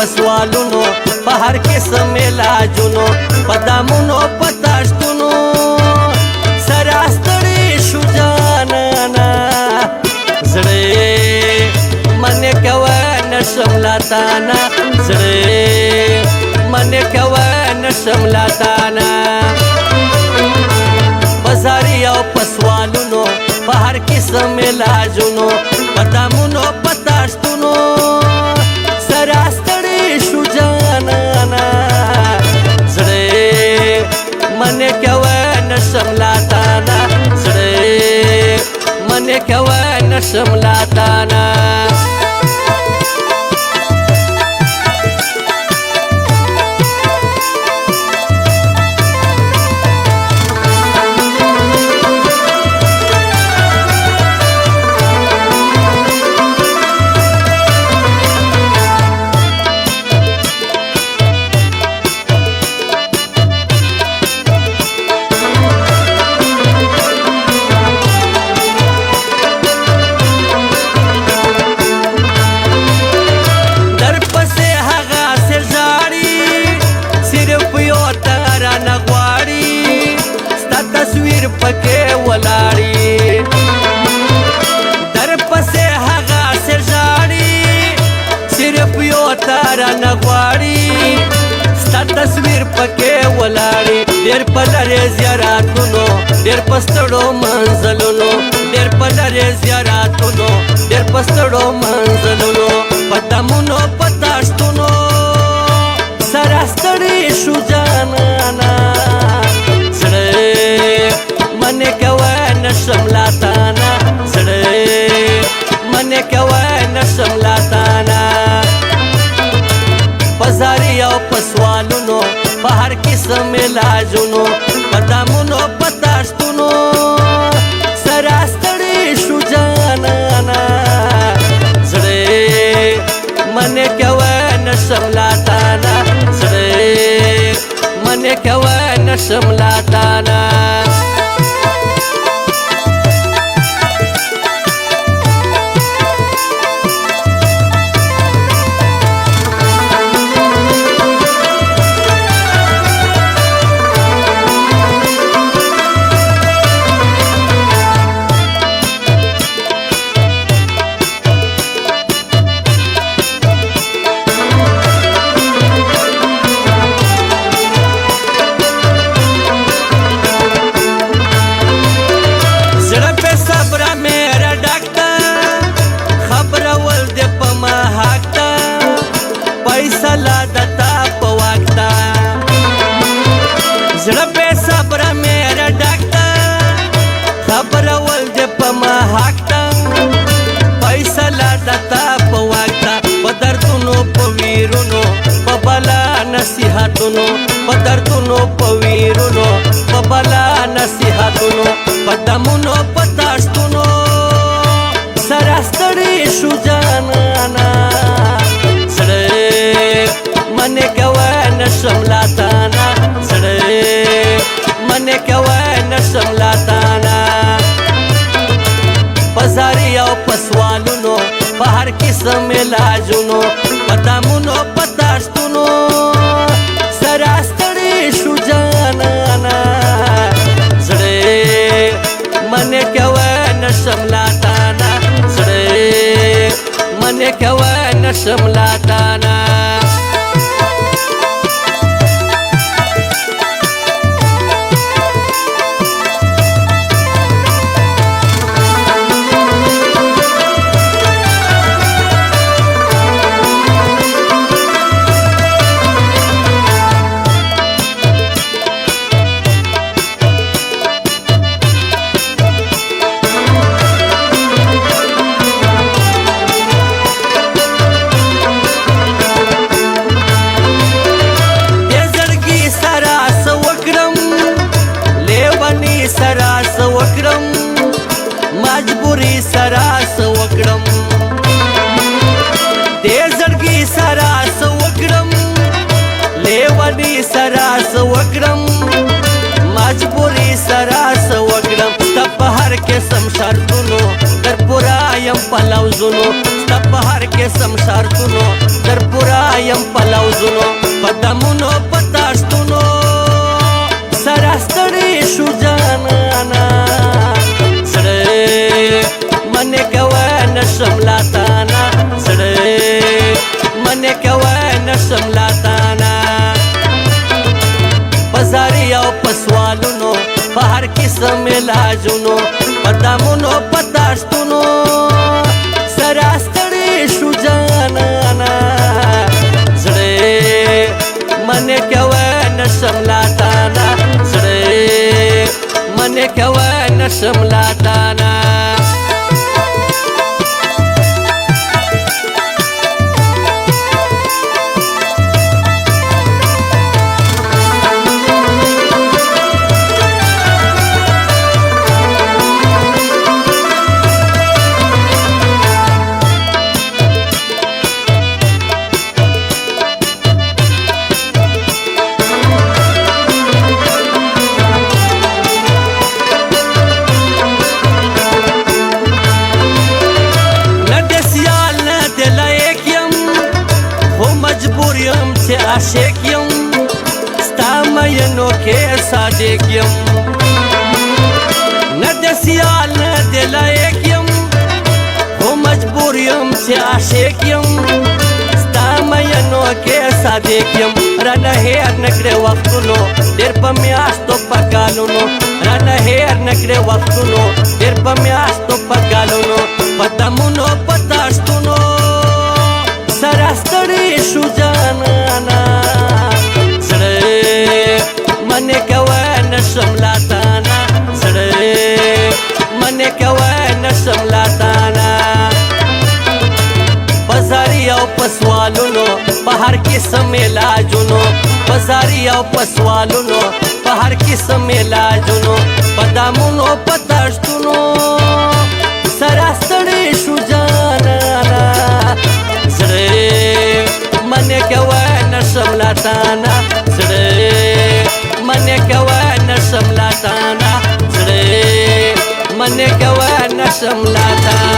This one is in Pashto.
پسوالونو په هر قسم علاجونو په دامونو په تاشتونو سره ستړي شو جانانا زړه منې کوه نشم لاتانا زړه منې کوه نشم لاتانا بازاري او پسوالونو په هر قسم علاجونو په دامونو په تاشتونو سره ستړي شو جانانا زړه منې کوه نشم لاتانا زړه منې کوه نشم لاتانا پکې ولاړی در پسې هغه سر ژاړي صرف یو تار نه غواړي ستا تصویر پکې ولاړی ډېر په لرې زیاراتونو ډېر په ستړو منزلونو ډېر په لرې زیاراتونو ډېر په ستړو منزلونو په دمونو په تاشتونو سره ستړي شو جانانا منې کوه نشم لاتانا زړه منې کوه نشم لاتانا بازاري او پسوالونو په هر قسم علاجونو په دامونو په تاشتونو سره ستړي شو جانانا زړه منې کوه نشم لاتانا زړه منې کوه نشم لاتانا زړه په صبر میرا ډاکټر خبر ول دې په ما حقتا پیسې لا دتا په واکتا په دردونو په ویرونو په بلا نصيحتونو په دردونو په ویرونو په بلا نصيحتونو په دمونو په تاشتونو سره ستړي شو جانانا زړه منې کوه نشم لاتانا منې کوه نشم لاتانا بازاري او پسوالونو په هر قسم علاجونو په دامونو په تاشتونو سره ستړي شو جانانا زړه منې کوه نشم لاتانا زړه منې کوه نشم لاتانا مجبوری سرا سوکړم دې زړګي سرا سوکړم لیونی سرا سوکړم مجبوری سرا سوکړم تپ هر قسم شرطونو در پورا یم پلوزونو تپ هر قسم شرطونو در پورا یم پلوزونو پدمونو پتاشتونو سراستړي شو جانانا سړې منې کوه نشم لاتانا سړې منې کوه نشم لاتانا بازاري او پسوالونو په هر قسم علاجونو پدمونو پتاشتونو سراستړي شو جانانا سړې منې کوه نشم لاتانا سړې منې کوه نشم لاتانا عاشق یم ستا مینو کې صادق یم نه د سیال نه د لایق یم خو مجبور یم چې عاشق یم ستا مینو کې صادق یم رانه هېر نه کړې وختونو ډېر په میاشتو په کالونو رانه هېر نه کړې وختونو ډېر په میاشتو په کالونو په دمونو په تاشتونو سراستړي شو جانانا سړې منې کوه نشم لاتانا سړې منې کوه نشم لاتانا بازاري او پسوالونو په هر قسم علاجونو بازاري او پسوالونو په هر قسم علاجونو په دامونو په تاشتونو سراستړي شو جانانا سړې منې کوه نشم لاتانا سړې منې کوه نشم لاتانا سړې منې کوه نشم لاتانا